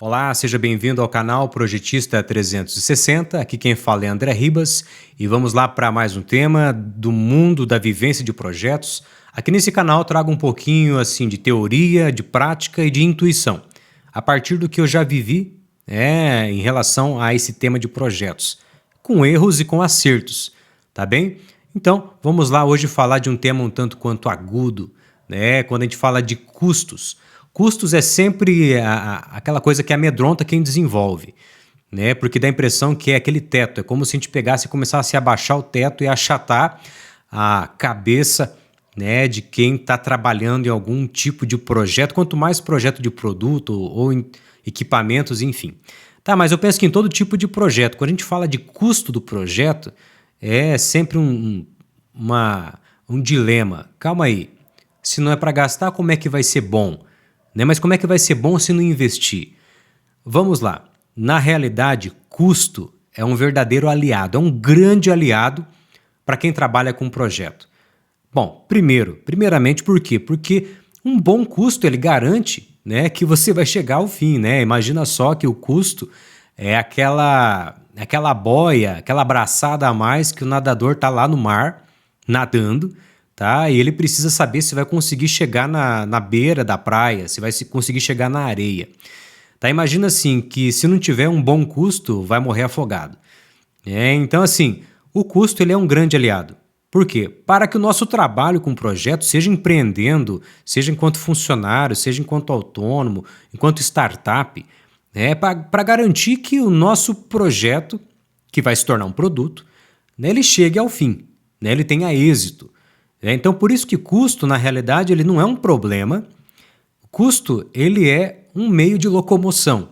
Olá, seja bem-vindo ao canal Projetista 360. Aqui quem fala é André Ribas e vamos lá para mais um tema do mundo da vivência de projetos. Aqui nesse canal eu trago um pouquinho assim de teoria, de prática e de intuição, a partir do que eu já vivi em relação a esse tema de projetos, com erros e com acertos, tá bem? Então, vamos lá hoje falar de um tema um tanto quanto agudo, né? Quando a gente fala de custos. Custos é sempre aquela coisa que amedronta quem desenvolve, né? Porque dá a impressão que é aquele teto. É como se a gente pegasse e começasse a abaixar o teto e achatar a cabeça, né, de quem está trabalhando em algum tipo de projeto, quanto mais projeto de produto ou em equipamentos, enfim. Tá, mas eu penso que em todo tipo de projeto, quando a gente fala de custo do projeto, é sempre um dilema. Calma aí, se não é para gastar, como é que vai ser bom? Né? Mas como é que vai ser bom se não investir? Vamos lá. Na realidade, custo é um verdadeiro aliado, é um grande aliado para quem trabalha com um projeto. Bom, primeiramente por quê? Porque um bom custo ele garante, né, que você vai chegar ao fim, né? Imagina só que o custo é aquela boia, aquela braçada a mais que o nadador está lá no mar nadando, tá? E ele precisa saber se vai conseguir chegar na beira da praia, se vai conseguir chegar na areia. Tá? Imagina assim que se não tiver um bom custo, vai morrer afogado. Então assim, o custo ele é um grande aliado. Por quê? Para que o nosso trabalho com o projeto, seja empreendendo, seja enquanto funcionário, seja enquanto autônomo, enquanto startup, para garantir que o nosso projeto, que vai se tornar um produto, né, ele chegue ao fim, né, ele tenha êxito. Então, por isso que custo, na realidade, ele não é um problema. O custo, ele é um meio de locomoção.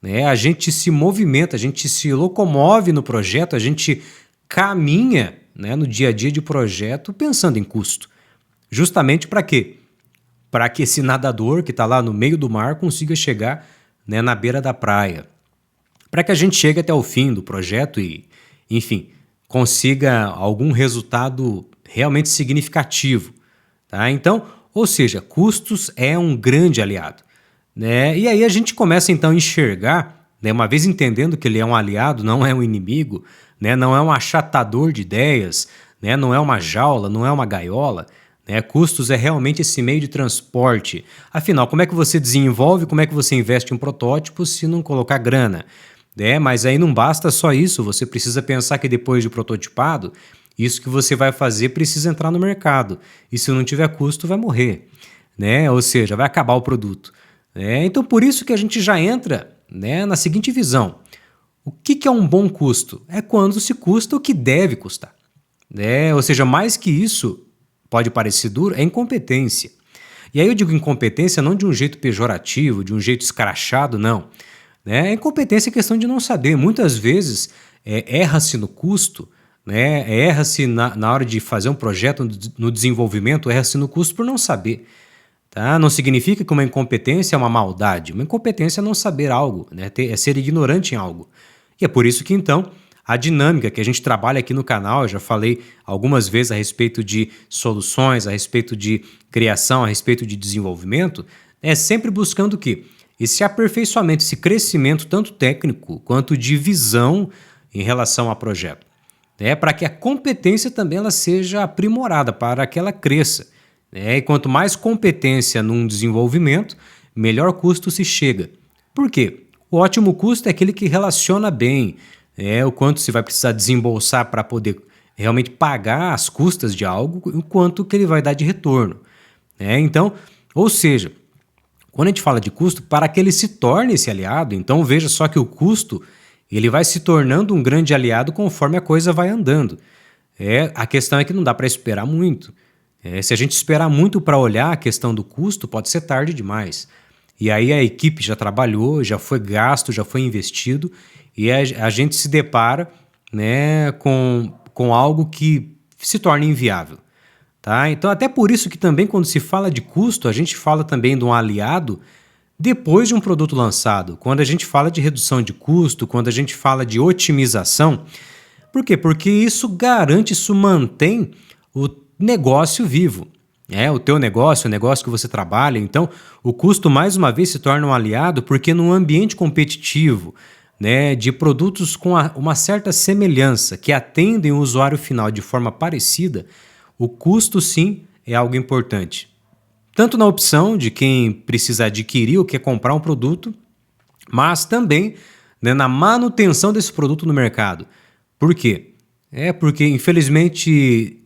Né? A gente se movimenta, a gente se locomove no projeto, a gente caminha, né, no dia a dia de projeto pensando em custo. Justamente para quê? Para que esse nadador que está lá no meio do mar consiga chegar, né, na beira da praia. Para que a gente chegue até o fim do projeto e, enfim, consiga algum resultado realmente significativo. Tá? Então, ou seja, custos é um grande aliado. Né? E aí a gente começa então a enxergar, né, uma vez entendendo que ele é um aliado, não é um inimigo, né, não é um achatador de ideias, né, não é uma jaula, não é uma gaiola. Né? Custos é realmente esse meio de transporte. Afinal, como é que você desenvolve, como é que você investe em um protótipo se não colocar grana? Mas aí não basta só isso, você precisa pensar que depois de prototipado, isso que você vai fazer precisa entrar no mercado. E se não tiver custo, vai morrer. Né? Ou seja, vai acabar o produto. Então, por isso que a gente já entra, né, na seguinte visão. O que é um bom custo? É quando se custa o que deve custar. Ou seja, mais que isso, pode parecer duro, é incompetência. E aí eu digo incompetência não de um jeito pejorativo, de um jeito escrachado, não. Incompetência é questão de não saber. Muitas vezes erra-se no custo, né? Erra-se na hora de fazer um projeto no desenvolvimento, erra-se no custo por não saber. Tá? Não significa que uma incompetência é uma maldade. Uma incompetência é não saber algo, né? É ser ignorante em algo. E é por isso que, então, a dinâmica que a gente trabalha aqui no canal, eu já falei algumas vezes a respeito de soluções, a respeito de criação, a respeito de desenvolvimento, é sempre buscando o quê? Esse aperfeiçoamento, esse crescimento tanto técnico quanto de visão em relação ao projeto. Para que a competência também ela seja aprimorada, para que ela cresça. E quanto mais competência num desenvolvimento, melhor custo se chega. Por quê? O ótimo custo é aquele que relaciona bem, o quanto se vai precisar desembolsar para poder realmente pagar as custas de algo, o quanto que ele vai dar de retorno. Então, ou seja, quando a gente fala de custo, para que ele se torne esse aliado, então veja só que o custo ele vai se tornando um grande aliado conforme a coisa vai andando. A questão é que não dá para esperar muito. Se a gente esperar muito para olhar a questão do custo, pode ser tarde demais. E aí a equipe já trabalhou, já foi gasto, já foi investido, e a gente se depara, né, com algo que se torna inviável. Tá? Então, até por isso que também quando se fala de custo, a gente fala também de um aliado depois de um produto lançado. Quando a gente fala de redução de custo, quando a gente fala de otimização. Por quê? Porque isso garante, isso mantém o negócio vivo. o teu negócio, o negócio que você trabalha. Então, o custo, mais uma vez, se torna um aliado porque num ambiente competitivo, né, de produtos com uma certa semelhança, que atendem o usuário final de forma parecida, o custo, sim, é algo importante. Tanto na opção de quem precisa adquirir ou quer comprar um produto, mas também, né, na manutenção desse produto no mercado. Por quê? Porque, infelizmente,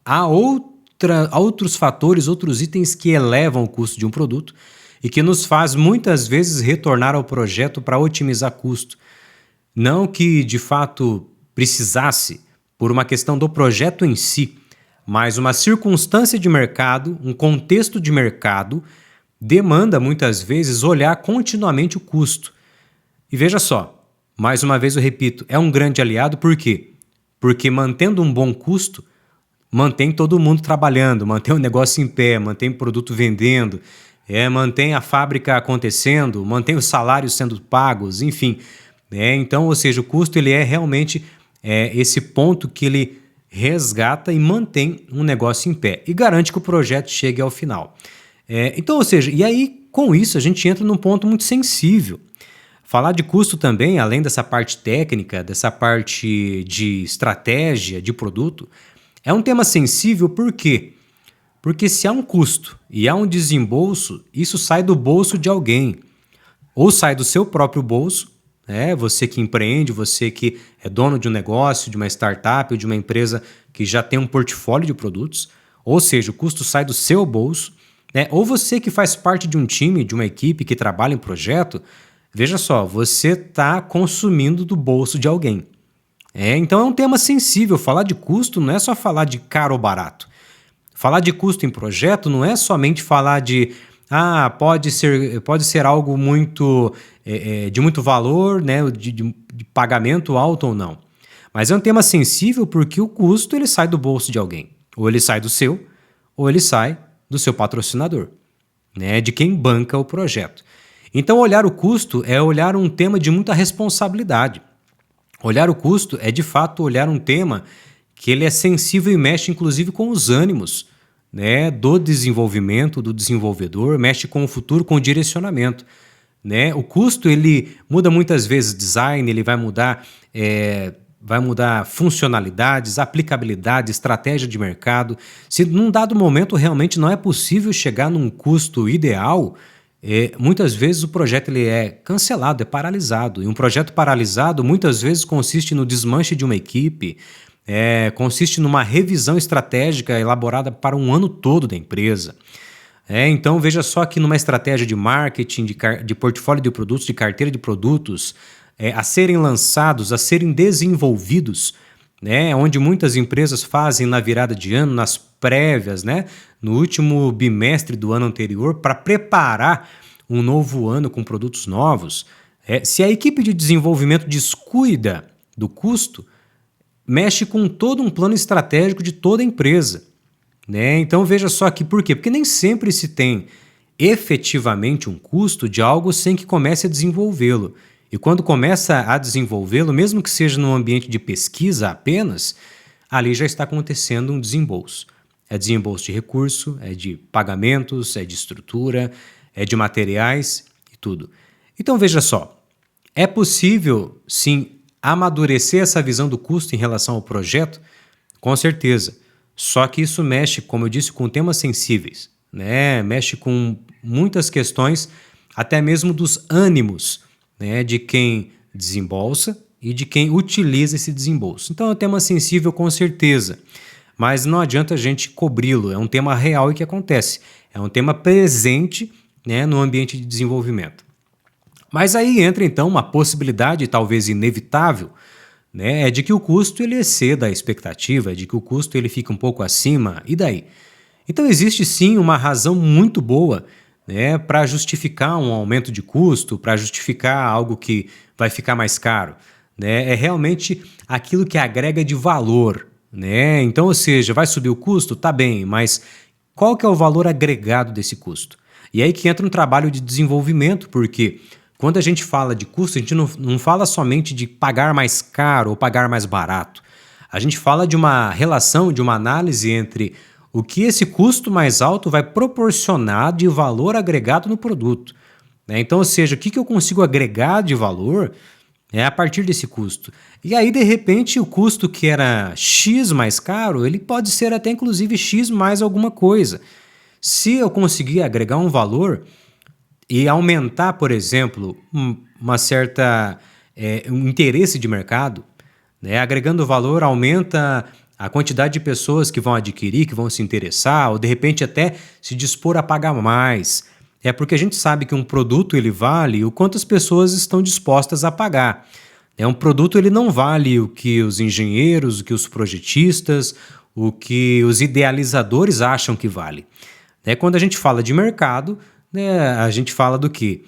há outros fatores, outros itens que elevam o custo de um produto e que nos faz muitas vezes retornar ao projeto para otimizar custo. Não que de fato precisasse por uma questão do projeto em si, mas uma circunstância de mercado, um contexto de mercado, demanda muitas vezes olhar continuamente o custo. E veja só, mais uma vez eu repito, é um grande aliado, por quê? Porque mantendo um bom custo, mantém todo mundo trabalhando, mantém o negócio em pé, mantém o produto vendendo, mantém a fábrica acontecendo, mantém os salários sendo pagos, enfim. Então, ou seja, o custo ele é realmente esse ponto que ele resgata e mantém um negócio em pé e garante que o projeto chegue ao final. Então, ou seja, e aí com isso a gente entra num ponto muito sensível. Falar de custo também, além dessa parte técnica, dessa parte de estratégia de produto, é um tema sensível por quê? Porque se há um custo e há um desembolso, isso sai do bolso de alguém. Ou sai do seu próprio bolso, você que empreende, você que é dono de um negócio, de uma startup ou de uma empresa que já tem um portfólio de produtos, ou seja, o custo sai do seu bolso, ou você que faz parte de um time, de uma equipe que trabalha em projeto, veja só, você está consumindo do bolso de alguém. Então é um tema sensível. Falar de custo não é só falar de caro ou barato. Falar de custo em projeto não é somente falar de pode ser algo muito de muito valor, né, de pagamento alto ou não. Mas é um tema sensível porque o custo ele sai do bolso de alguém. Ou ele sai do seu, ou ele sai do seu patrocinador, né, de quem banca o projeto. Então olhar o custo é olhar um tema de muita responsabilidade. Olhar o custo é, de fato, olhar um tema que ele é sensível e mexe, inclusive, com os ânimos, né, do desenvolvimento, do desenvolvedor, mexe com o futuro, com o direcionamento. Né? O custo ele muda muitas vezes design, ele vai mudar funcionalidades, aplicabilidade, estratégia de mercado. Se num dado momento realmente não é possível chegar num custo ideal, muitas vezes o projeto ele é cancelado, é paralisado. E um projeto paralisado muitas vezes consiste no desmanche de uma equipe, consiste numa revisão estratégica elaborada para um ano todo da empresa. Então veja só que numa estratégia de marketing, de portfólio de produtos, de carteira de produtos, a serem lançados, a serem desenvolvidos, né, onde muitas empresas fazem na virada de ano, nas prévias, né, no último bimestre do ano anterior, para preparar um novo ano com produtos novos. Se a equipe de desenvolvimento descuida do custo, mexe com todo um plano estratégico de toda a empresa. Né? Então veja só aqui por quê? Porque nem sempre se tem efetivamente um custo de algo sem que comece a desenvolvê-lo. E quando começa a desenvolvê-lo, mesmo que seja num ambiente de pesquisa apenas, ali já está acontecendo um desembolso. É desembolso de recurso, é de pagamentos, é de estrutura, é de materiais e tudo. Então veja só, é possível sim amadurecer essa visão do custo em relação ao projeto? Com certeza. Só que isso mexe, como eu disse, com temas sensíveis, né? Mexe com muitas questões, até mesmo dos ânimos, né, de quem desembolsa e de quem utiliza esse desembolso. Então é um tema sensível com certeza, mas não adianta a gente cobri-lo, é um tema real e que acontece, é um tema presente, né, no ambiente de desenvolvimento. Mas aí entra então uma possibilidade, talvez inevitável, né, é de que o custo ele exceda a expectativa, de que o custo ele fica um pouco acima, e daí? Então existe sim uma razão muito boa, né, para justificar um aumento de custo, para justificar algo que vai ficar mais caro. Né? É realmente aquilo que agrega de valor. Né? Então, ou seja, vai subir o custo? Tá bem, mas qual que é o valor agregado desse custo? E aí que entra um trabalho de desenvolvimento, porque quando a gente fala de custo, a gente não fala somente de pagar mais caro ou pagar mais barato. A gente fala de uma relação, de uma análise entre o que esse custo mais alto vai proporcionar de valor agregado no produto, né? Então, ou seja, o que eu consigo agregar de valor a partir desse custo. E aí, de repente, o custo que era X mais caro, ele pode ser até inclusive X mais alguma coisa. Se eu conseguir agregar um valor e aumentar, por exemplo, uma certa um interesse de mercado, né? Agregando valor aumenta a quantidade de pessoas que vão adquirir, que vão se interessar, ou de repente até se dispor a pagar mais. É porque a gente sabe que um produto ele vale o quanto as pessoas estão dispostas a pagar. Um produto ele não vale o que os engenheiros, o que os projetistas, o que os idealizadores acham que vale. Quando a gente fala de mercado, né, a gente fala do quê?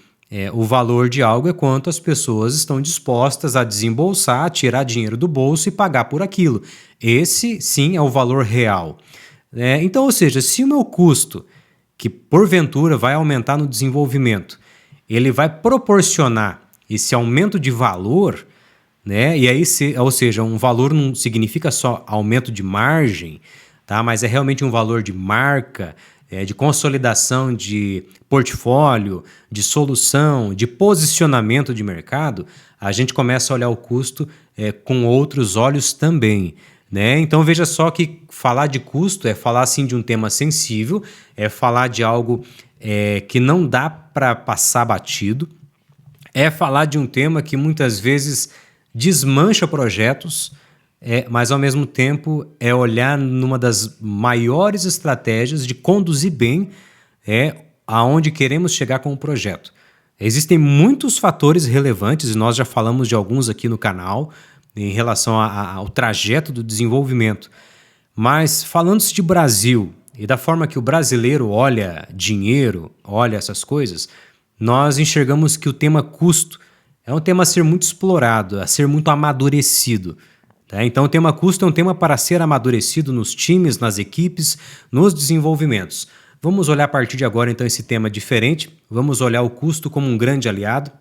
O valor de algo é quanto as pessoas estão dispostas a desembolsar, tirar dinheiro do bolso e pagar por aquilo. Esse, sim, é o valor real. Então, ou seja, se o meu custo, que porventura vai aumentar no desenvolvimento, ele vai proporcionar esse aumento de valor, né? E aí, ou seja, um valor não significa só aumento de margem, tá? Mas é realmente um valor de marca, de consolidação de portfólio, de solução, de posicionamento de mercado, a gente começa a olhar o custo com outros olhos também, né? Então veja só que falar de custo é falar assim de um tema sensível, é falar de algo que não dá para passar batido, é falar de um tema que muitas vezes desmancha projetos, mas ao mesmo tempo é olhar numa das maiores estratégias de conduzir bem aonde queremos chegar com o projeto. Existem muitos fatores relevantes, e nós já falamos de alguns aqui no canal, em relação ao trajeto do desenvolvimento. Mas falando-se de Brasil e da forma que o brasileiro olha dinheiro, olha essas coisas, nós enxergamos que o tema custo é um tema a ser muito explorado, a ser muito amadurecido. Tá? Então o tema custo é um tema para ser amadurecido nos times, nas equipes, nos desenvolvimentos. Vamos olhar a partir de agora então esse tema diferente, vamos olhar o custo como um grande aliado.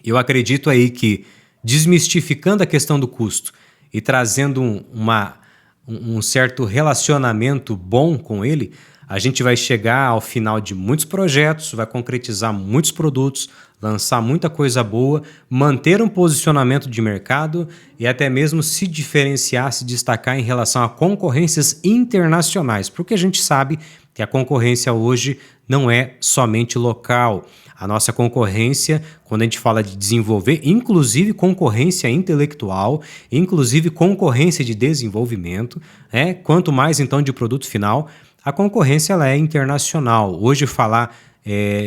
Eu acredito aí que desmistificando a questão do custo e trazendo um certo relacionamento bom com ele, a gente vai chegar ao final de muitos projetos, vai concretizar muitos produtos, lançar muita coisa boa, manter um posicionamento de mercado e até mesmo se diferenciar, se destacar em relação a concorrências internacionais, porque a gente sabe que a concorrência hoje não é somente local. A nossa concorrência, quando a gente fala de desenvolver, inclusive concorrência intelectual, inclusive concorrência de desenvolvimento, quanto mais então de produto final, a concorrência ela é internacional. Hoje falar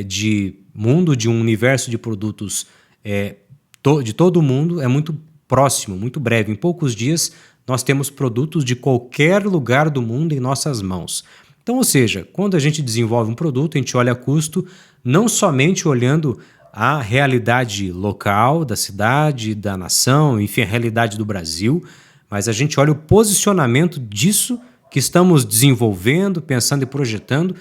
de mundo, de um universo de produtos de todo o mundo é muito próximo, muito breve. Em poucos dias nós temos produtos de qualquer lugar do mundo em nossas mãos. Então, ou seja, quando a gente desenvolve um produto, a gente olha custo não somente olhando a realidade local da cidade, da nação, enfim, a realidade do Brasil, mas a gente olha o posicionamento disso que estamos desenvolvendo, pensando e projetando,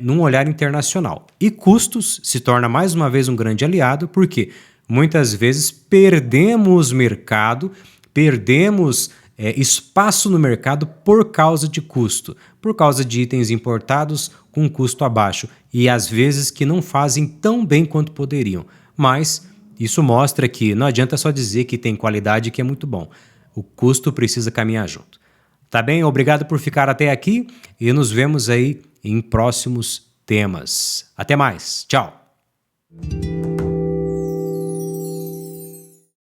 num olhar internacional. E custos se torna mais uma vez um grande aliado, porque muitas vezes perdemos mercado, perdemos espaço no mercado por causa de custo, por causa de itens importados com custo abaixo e às vezes que não fazem tão bem quanto poderiam. Mas isso mostra que não adianta só dizer que tem qualidade e que é muito bom. O custo precisa caminhar junto. Tá bem? Obrigado por ficar até aqui e nos vemos aí em próximos temas. Até mais. Tchau.